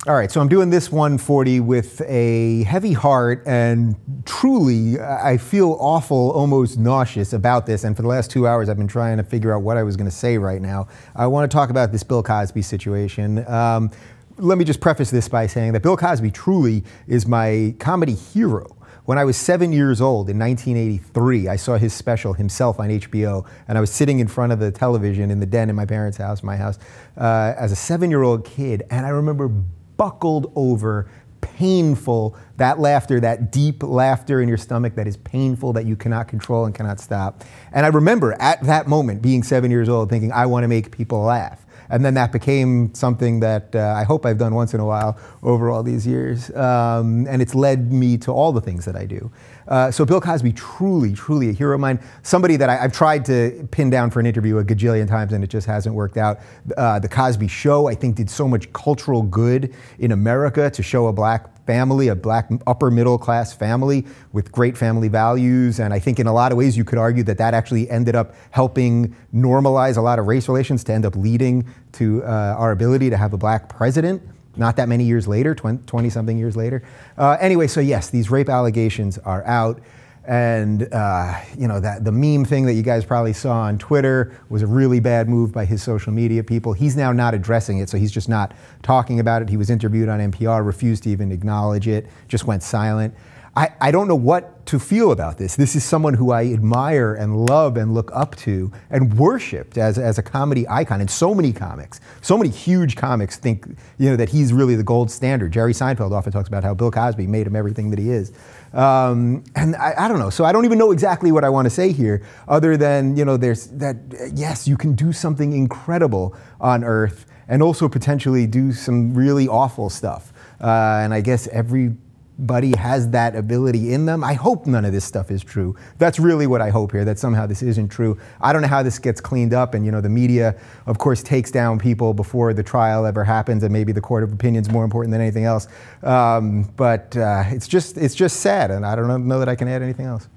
All right, so I'm doing this 140 with a heavy heart, and truly, I feel awful, almost nauseous about this. And for the last 2 hours, I've been trying to figure out what I was going to say right now. I want to talk about this Bill Cosby situation. Let me just preface this by saying that Bill Cosby truly is my comedy hero. When I was 7 years old in 1983, I saw his special himself on HBO, and I was sitting in front of the television in the den in my parents' house, my house, as a 7-year-old kid, and I remember buckled over, painful, that laughter, that deep laughter in your stomach that is painful, that you cannot control and cannot stop. And I remember at that moment, being 7 years old, thinking, I want to make people laugh. And then that became something that I hope I've done once in a while over all these years. And it's led me to all the things that I do. So Bill Cosby, truly, truly a hero of mine. Somebody that I've tried to pin down for an interview a gajillion times and it just hasn't worked out. The Cosby Show, I think, did so much cultural good in America to show a black family, a black upper middle class family with great family values. And I think in a lot of ways you could argue that that actually ended up helping normalize a lot of race relations to end up leading to our ability to have a black president. Not that many years later, 20-something years later. Anyway, so yes, these rape allegations are out. And you know, the meme thing that you guys probably saw on Twitter was a really bad move by his social media people. He's now not addressing it, so he's just not talking about it. He was interviewed on NPR, refused to even acknowledge it, just went silent. I don't know what to feel about this. This is someone who I admire and love and look up to and worshipped as a comedy icon. And so many comics, so many huge comics think, you know, that he's really the gold standard. Jerry Seinfeld often talks about how Bill Cosby made him everything that he is. And I don't know. So I don't even know exactly what I want to say here, other than, you know, there's that, yes, you can do something incredible on Earth and also potentially do some really awful stuff. And I guess everybody has that ability in them. I hope none of this stuff is true. That's really what I hope here, that somehow this isn't true. I don't know how this gets cleaned up, and you know, the media, of course, takes down people before the trial ever happens, and maybe the court of opinion is more important than anything else. But it's just sad, and I don't know that I can add anything else.